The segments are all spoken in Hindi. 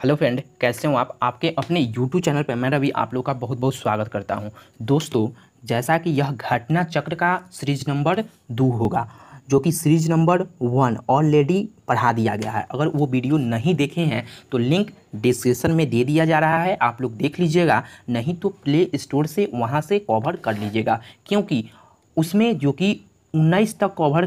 हेलो फ्रेंड, कैसे हो आप? आपके अपने यूट्यूब चैनल पर मैं रवि आप लोग का बहुत बहुत स्वागत करता हूं। दोस्तों, जैसा कि यह घटना चक्र का सीरीज नंबर 2 होगा, जो कि सीरीज नंबर 1 ऑलरेडी पढ़ा दिया गया है। अगर वो वीडियो नहीं देखे हैं तो लिंक डिस्क्रिप्शन में दे दिया जा रहा है, आप लोग देख लीजिएगा। नहीं तो प्ले स्टोर से वहाँ से कवर कर लीजिएगा, क्योंकि उसमें जो कि 19 तक कवर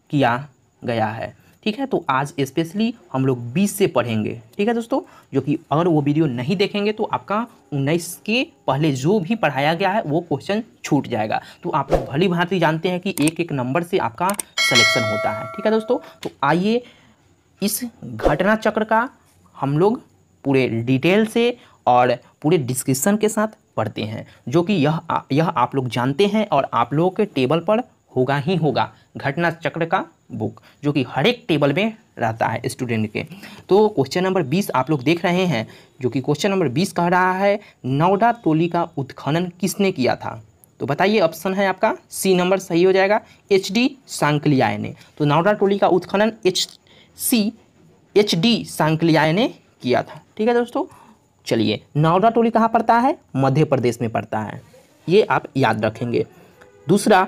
किया गया है। ठीक है, तो आज स्पेशली हम लोग 20 से पढ़ेंगे। ठीक है दोस्तों, जो कि अगर वो वीडियो नहीं देखेंगे तो आपका 19 के पहले जो भी पढ़ाया गया है वो क्वेश्चन छूट जाएगा। तो आप लोग भली भांति जानते हैं कि एक एक नंबर से आपका सिलेक्शन होता है। ठीक है दोस्तों, तो आइए इस घटना चक्र का हम लोग पूरे डिटेल से और पूरे डिस्क्रिप्शन के साथ पढ़ते हैं, जो कि यह आप लोग जानते हैं और आप लोगों के टेबल पर होगा ही होगा घटना चक्र का बुक, जो कि हर एक टेबल में रहता है स्टूडेंट के। तो क्वेश्चन नंबर 20 आप लोग देख रहे हैं, जो कि क्वेश्चन नंबर 20 कह रहा है नौडा टोली का उत्खनन किसने किया था? तो बताइए, ऑप्शन है आपका सी नंबर सही हो जाएगा, एच.डी. सांकलियाय ने। तो नौडा टोली का उत्खनन एच.डी. सांकलियाय ने किया था। ठीक है दोस्तों, चलिए, नौडा टोली कहाँ पड़ता है? मध्य प्रदेश में पड़ता है, ये आप याद रखेंगे। दूसरा,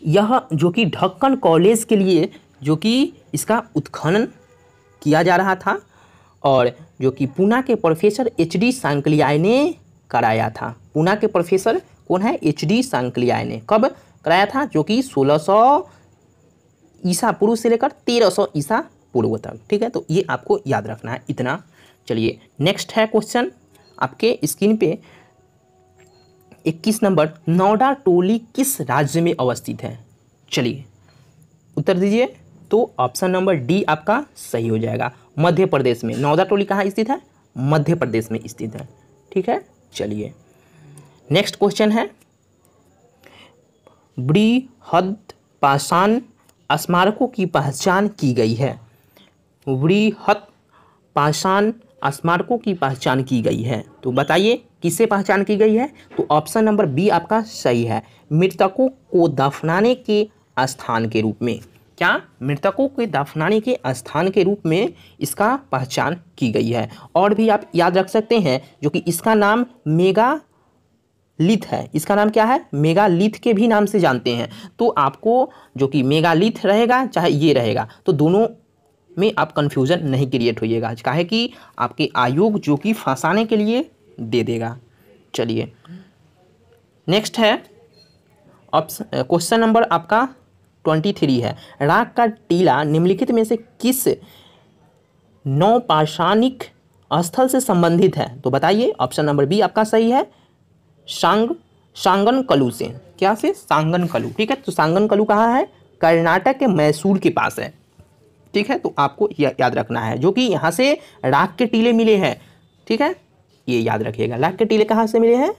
यह जो कि ढक्कन कॉलेज के लिए जो कि इसका उत्खनन किया जा रहा था, और जो कि पूना के प्रोफेसर एच.डी. सांकलियाय ने कराया था। पूना के प्रोफेसर कौन है? एच.डी. सांकलियाय ने। कब कराया था? जो कि 1600 ईसा पूर्व से लेकर 1300 ईसा पूर्व तक। ठीक है, तो ये आपको याद रखना है इतना। चलिए, नेक्स्ट है क्वेश्चन आपके स्क्रीन पे 21 नंबर, नौडा टोली किस राज्य में अवस्थित है? चलिए उत्तर दीजिए। तो ऑप्शन नंबर डी आपका सही हो जाएगा, मध्य प्रदेश में। नौडा टोली कहाँ स्थित है? मध्य प्रदेश में स्थित है। ठीक है, चलिए नेक्स्ट क्वेश्चन है, बृहद पाषाण स्मारकों की पहचान की गई है। बृहद पाषाण स्मारकों की पहचान की गई है, तो बताइए किसे पहचान की गई है? तो ऑप्शन नंबर बी आपका सही है, मृतकों को दफनाने के स्थान के रूप में। क्या? मृतकों के दफनाने के स्थान के रूप में इसका पहचान की गई है। और भी आप याद रख सकते हैं, जो कि इसका नाम मेगालिथ है। इसका नाम क्या है? मेगालिथ के भी नाम से जानते हैं। तो आपको जो कि मेगालिथ रहेगा चाहे ये रहेगा, तो दोनों में आप कंफ्यूजन नहीं क्रिएट होइएगा, काहे कि आपके आयोग जो कि फंसाने के लिए दे देगा। चलिए नेक्स्ट है, क्वेश्चन नंबर आपका 23 है, राग का टीला निम्नलिखित में से किस नौपाषाणिक स्थल से संबंधित है? तो बताइए, ऑप्शन नंबर बी आपका सही है, सांगन कलू से। क्या से? सांगन कलू। ठीक है, तो सांगन कलू कहाँ है? कर्नाटक के मैसूर के पास है। ठीक है, तो आपको याद रखना है, जो कि यहाँ से राग के टीले मिले हैं। ठीक है, ये याद रखिएगा, राग के टीले कहाँ से मिले हैं?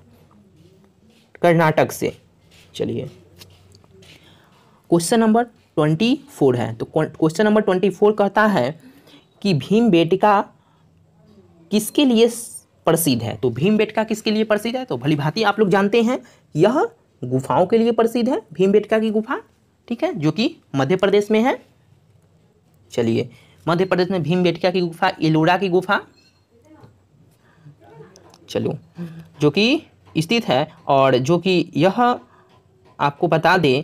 कर्नाटक से। चलिए क्वेश्चन नंबर 24 है, तो क्वेश्चन नंबर 24 कहता है कि भीमबेटका किसके लिए प्रसिद्ध है? तो भीमबेटका किसके लिए प्रसिद्ध है? तो भली भांति आप लोग जानते हैं, यह गुफाओं के लिए प्रसिद्ध है, भीमबेटका की गुफा। ठीक है, जो कि मध्य प्रदेश में है। चलिए, मध्य प्रदेश में भीमबेटका की गुफा, एलोरा की गुफा, चलो, जो कि स्थित है। और जो कि यह आपको बता दें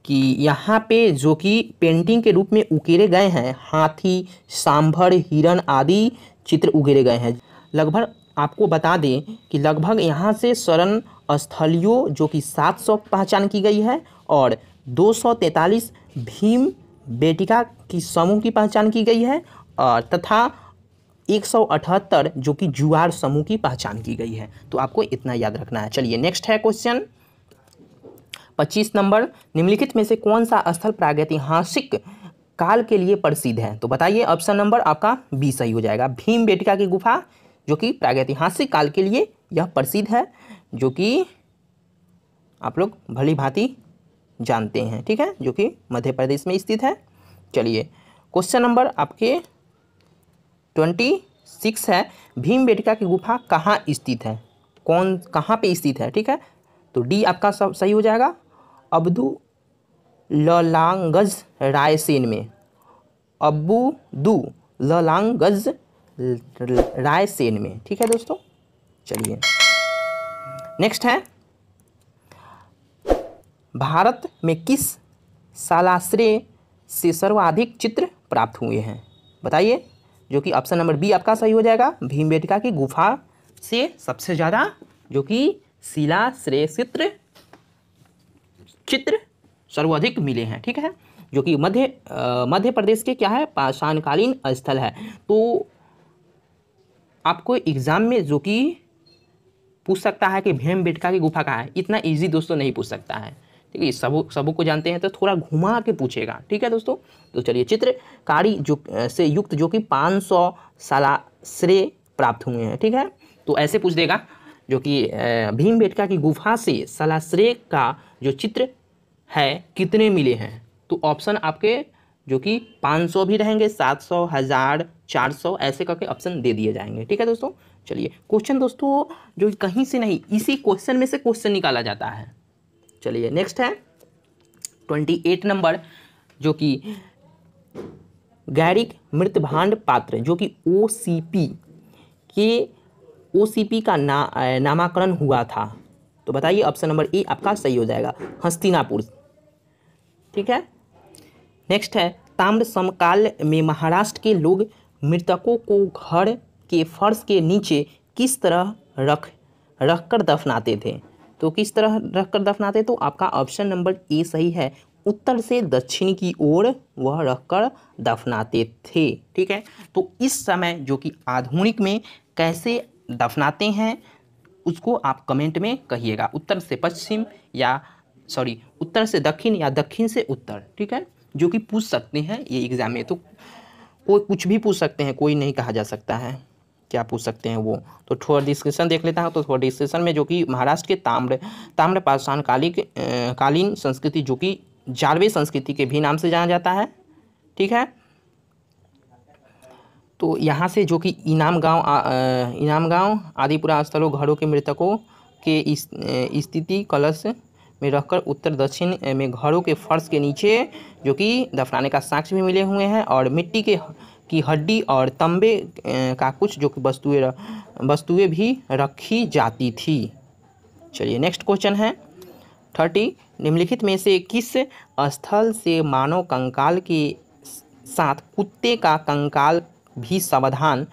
कि यहाँ पे जो कि पेंटिंग के रूप में उकेरे गए हैं, हाथी, सांभर, हिरण आदि चित्र उकेरे गए हैं। लगभग आपको बता दें कि लगभग यहाँ से शरण स्थलियों जो कि 700 पहचान की गई है, और 243 भीम बेटिका की समूह की पहचान की गई है, और तथा 178 जो कि जुआर समूह की पहचान की गई है। तो आपको इतना याद रखना है। चलिए नेक्स्ट है क्वेश्चन 25 नंबर, निम्नलिखित में से कौन सा स्थल प्रागैतिहासिक काल के लिए प्रसिद्ध है? तो बताइए, ऑप्शन नंबर आपका बी सही हो जाएगा, भीमबेटका की गुफा, जो कि प्रागैतिहासिक काल के लिए यह प्रसिद्ध है, जो कि आप लोग भली भांति जानते हैं। ठीक है, जो कि मध्य प्रदेश में स्थित है। चलिए क्वेश्चन नंबर आपके 26 है, भीमबेटका की गुफा कहाँ स्थित है? कहाँ पे स्थित है? ठीक है, तो डी आपका सब सही हो जाएगा, अब्दुललांगज रायसेन में। अब्दुललांगज रायसेन में। ठीक है दोस्तों, चलिए नेक्स्ट है, भारत में किस सालाश्रय से सर्वाधिक चित्र प्राप्त हुए हैं? बताइए, जो कि ऑप्शन नंबर बी आपका सही हो जाएगा। भीमबेटका की गुफा से सबसे ज़्यादा जो कि शिलाश्रय चित्र सर्वाधिक मिले हैं। ठीक है, जो कि मध्य प्रदेश के क्या है, पाषाणकालीन स्थल है। तो आपको एग्जाम में जो कि पूछ सकता है कि भीमबेटका की गुफा कहाँ है, इतना इजी दोस्तों नहीं पूछ सकता है। ठीक है, सबों को जानते हैं, तो थोड़ा घुमा के पूछेगा। ठीक है दोस्तों, तो चलिए, चित्रकारी जो से युक्त जो कि 500 सालाश्रय प्राप्त हुए हैं। ठीक है, तो ऐसे पूछ देगा जो कि भीमबेटका की गुफा से सालाश्रय का जो चित्र है कितने मिले हैं, तो ऑप्शन आपके जो कि 500 भी रहेंगे, 700, 1000, 400 ऐसे करके ऑप्शन दे दिए जाएंगे। ठीक है दोस्तों, चलिए क्वेश्चन दोस्तों जो कहीं से नहीं, इसी क्वेश्चन में से क्वेश्चन निकाला जाता है। चलिए नेक्स्ट है 28 नंबर, जो कि गैरिक मृतभांड पात्र जो कि ओसीपी का नामकरण हुआ था। तो बताइए, ऑप्शन नंबर ए आपका सही हो जाएगा, हस्तिनापुर। ठीक है, नेक्स्ट है, ताम्र समकाल में महाराष्ट्र के लोग मृतकों को घर के फर्श के नीचे किस तरह रखकर दफनाते थे? तो किस तरह रखकर दफनाते, तो आपका ऑप्शन नंबर ए सही है, उत्तर से दक्षिण की ओर वह रखकर दफनाते थे। ठीक है, तो इस समय जो कि आधुनिक में कैसे दफनाते हैं उसको आप कमेंट में कहिएगा, उत्तर से पश्चिम या उत्तर से दक्षिण या दक्षिण से उत्तर। ठीक है, जो कि पूछ सकते हैं ये एग्जाम में, तो कोई कुछ भी पूछ सकते हैं, कोई नहीं कहा जा सकता है क्या पूछ सकते हैं वो। तो थोड़ा डिस्कशन देख लेता हूँ, तो थोड़ा डिस्कशन में जो कि महाराष्ट्र के ताम्र पाषाणकालीन संस्कृति जो कि जारवे संस्कृति के भी नाम से जाना जाता है। ठीक है, तो यहाँ से जो कि इनाम गांव आदिपुरा स्थलों घरों के मृतकों के स्थिति कलश में रखकर उत्तर दक्षिण में घरों के फर्श के नीचे जो कि दफनाने का साक्ष्य भी मिले हुए हैं, और मिट्टी की हड्डी और तंबे का कुछ जो कि वस्तुएं भी रखी जाती थी। चलिए नेक्स्ट क्वेश्चन है 30, निम्नलिखित में से किस स्थल से मानव कंकाल के साथ कुत्ते का कंकाल भी सावधान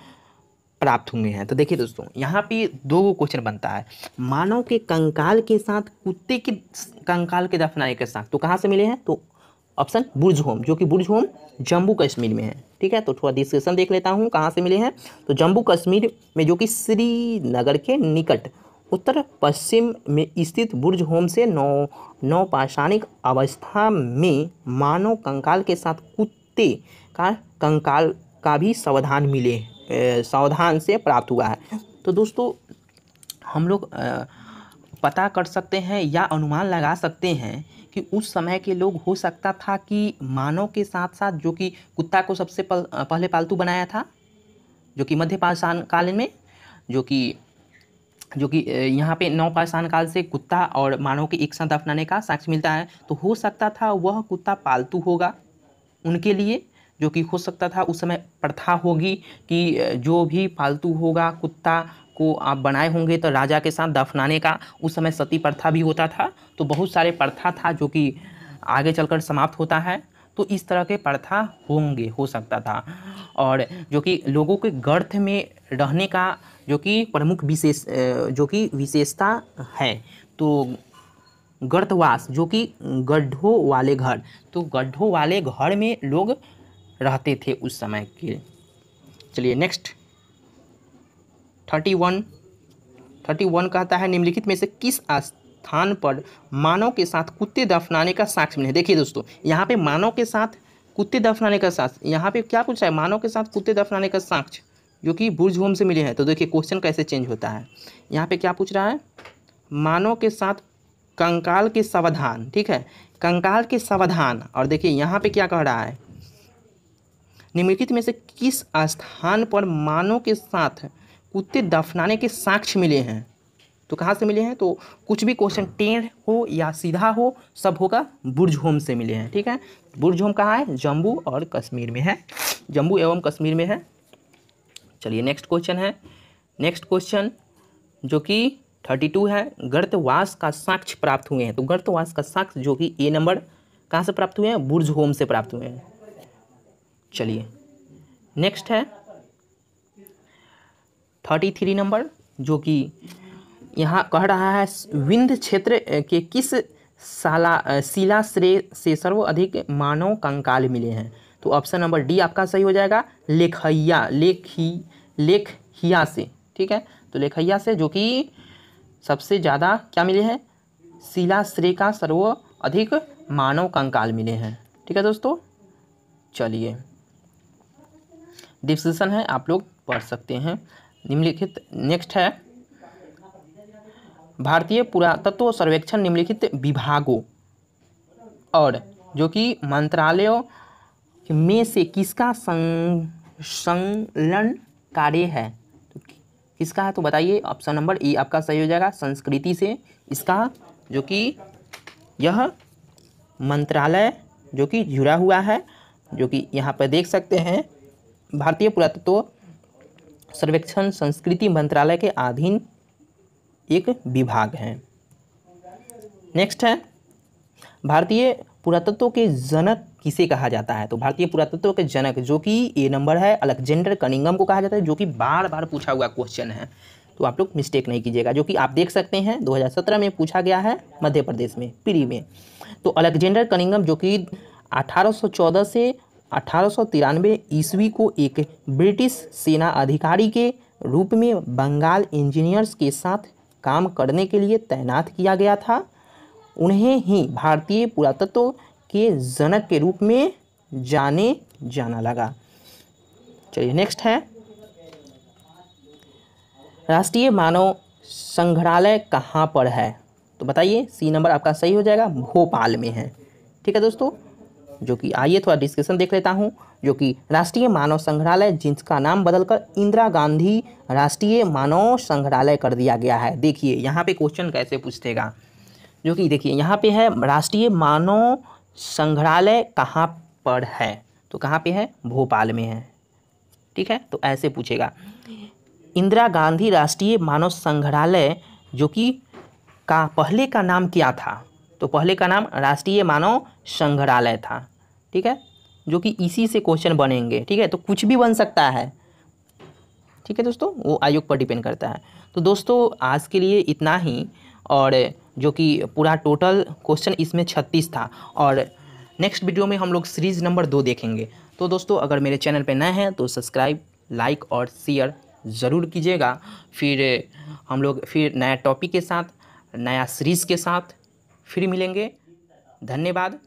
प्राप्त हुए हैं? तो देखिए दोस्तों, यहाँ पे दो क्वेश्चन बनता है, मानव के कंकाल के साथ कुत्ते के कंकाल के दफनाने के साथ, तो कहाँ से मिले हैं? तो ऑप्शन बुर्ज होम, जो कि बुर्ज होम जम्मू कश्मीर में है। ठीक है, तो थोड़ा डिस्कशन देख लेता हूँ कहाँ से मिले हैं। तो जम्मू कश्मीर में जो कि श्रीनगर के निकट उत्तर पश्चिम में स्थित बुर्ज होम से नवपाषाणिक अवस्था में मानव कंकाल के साथ कुत्ते का कंकाल का भी सावधान से प्राप्त हुआ है। तो दोस्तों हम लोग पता कर सकते हैं या अनुमान लगा सकते हैं कि उस समय के लोग, हो सकता था कि मानव के साथ साथ जो कि कुत्ता को सबसे पहले पालतू बनाया था, जो कि मध्य पाषाण काल में, जो कि यहाँ पे नवपाषाण काल से कुत्ता और मानव के एक साथ दफनाने का साक्ष्य मिलता है। तो हो सकता था वह कुत्ता पालतू होगा उनके लिए, जो कि हो सकता था उस समय प्रथा होगी कि जो भी पालतू होगा कुत्ता को आप बनाए होंगे तो राजा के साथ दफनाने का, उस समय सती प्रथा भी होता था। तो बहुत सारे प्रथा था जो कि आगे चलकर समाप्त होता है। तो इस तरह के प्रथा हो सकता था, और जो कि लोगों के गर्त में रहने का जो कि प्रमुख विशेषता है, तो गर्तवास जो कि गड्ढों वाले घर, तो गड्ढों वाले घर में लोग रहते थे उस समय के। चलिए नेक्स्ट 31 कहता है, निम्नलिखित में से किस स्थान पर मानव के साथ कुत्ते दफनाने का साक्ष्य मिले? देखिए दोस्तों, यहाँ पे मानव के साथ कुत्ते दफनाने का साक्ष्य, यहाँ पे क्या पूछा है? मानव के साथ कुत्ते दफनाने का साक्ष्य जो कि बुर्ज होम से मिले हैं। तो देखिए क्वेश्चन कैसे चेंज होता है, यहाँ पे क्या पूछ रहा है? मानव के साथ कंकाल के सावधान, ठीक है, कंकाल के सावधान। और देखिए यहाँ पे क्या कह रहा है, निम्नलिखित में से किस स्थान पर मानव के साथ कुत्ते दफनाने के साक्ष्य मिले हैं? तो कहाँ से मिले हैं? तो कुछ भी क्वेश्चन टेढ़ हो या सीधा हो, सब होगा बुर्ज होम से मिले हैं। ठीक है, बुर्ज होम कहाँ है? जम्मू और कश्मीर में है, जम्मू एवं कश्मीर में है। चलिए नेक्स्ट क्वेश्चन है। नेक्स्ट क्वेश्चन जो कि 32 है, गर्तवास का साक्ष्य प्राप्त हुए हैं। तो गर्तवास का साक्ष्य जो कि ए नंबर कहाँ से प्राप्त हुए हैं? बुर्ज होम से प्राप्त हुए हैं। चलिए नेक्स्ट है 33 नंबर, जो कि यहाँ कह रहा है विंध्य क्षेत्र के किस शिलाश्रय से सर्वाधिक मानव कंकाल मिले हैं। तो ऑप्शन नंबर डी आपका सही हो जाएगा, लेखहिया से। ठीक है, तो लेखहिया से जो कि सबसे ज़्यादा क्या मिले हैं? शिलाश्रय का सर्वाधिक मानव कंकाल मिले हैं। ठीक है दोस्तों, चलिए डिस्कशन है, आप लोग पढ़ सकते हैं निम्नलिखित। नेक्स्ट है भारतीय पुरातत्व सर्वेक्षण निम्नलिखित विभागों और जो कि मंत्रालयों में से किसका संलग्न कार्य है? तो किसका है तो बताइए। ऑप्शन नंबर ई आपका सही हो जाएगा, संस्कृति से इसका जो कि यह मंत्रालय जो कि जुड़ा हुआ है, जो कि यहाँ पर देख सकते हैं भारतीय पुरातत्व सर्वेक्षण संस्कृति मंत्रालय के अधीन एक विभाग है। नेक्स्ट है भारतीय पुरातत्व के जनक किसे कहा जाता है? तो भारतीय पुरातत्व के जनक जो कि ए नंबर है, अलेक्जेंडर कनिंघम को कहा जाता है, जो कि बार बार पूछा हुआ क्वेश्चन है, तो आप लोग मिस्टेक नहीं कीजिएगा। जो कि आप देख सकते हैं 2017 में पूछा गया है मध्य प्रदेश में प्री में। तो अलेक्जेंडर कनिंघम जो कि 1814 से 1893 ईस्वी को एक ब्रिटिश सेना अधिकारी के रूप में बंगाल इंजीनियर्स के साथ काम करने के लिए तैनात किया गया था। उन्हें ही भारतीय पुरातत्व के जनक के रूप में जाना लगा। चलिए नेक्स्ट है राष्ट्रीय मानव संग्रहालय कहाँ पर है? तो बताइए, सी नंबर आपका सही हो जाएगा, भोपाल में है। ठीक है दोस्तों, जो कि आइए थोड़ा डिस्कशन देख लेता हूँ। जो कि राष्ट्रीय मानव संग्रहालय जिसका नाम बदलकर इंदिरा गांधी राष्ट्रीय मानव संग्रहालय कर दिया गया है। देखिए यहाँ पे क्वेश्चन कैसे पूछेगा, जो कि देखिए यहाँ पे है राष्ट्रीय मानव संग्रहालय कहाँ पर है? तो कहाँ पे है? भोपाल में है। ठीक है, तो ऐसे पूछेगा इंदिरा गांधी राष्ट्रीय मानव संग्रहालय जो कि का पहले का नाम क्या था? तो पहले का नाम राष्ट्रीय मानव संग्रहालय था। ठीक है, जो कि इसी से क्वेश्चन बनेंगे। ठीक है, तो कुछ भी बन सकता है। ठीक है दोस्तों, वो आयोग पर डिपेंड करता है। तो दोस्तों आज के लिए इतना ही, और जो कि पूरा टोटल क्वेश्चन इसमें 36 था, और नेक्स्ट वीडियो में हम लोग सीरीज़ नंबर 2 देखेंगे। तो दोस्तों अगर मेरे चैनल पे नए हैं तो सब्सक्राइब, लाइक और शेयर ज़रूर कीजिएगा। फिर हम लोग फिर नया टॉपिक के साथ, नया सीरीज़ के साथ फिर मिलेंगे। धन्यवाद।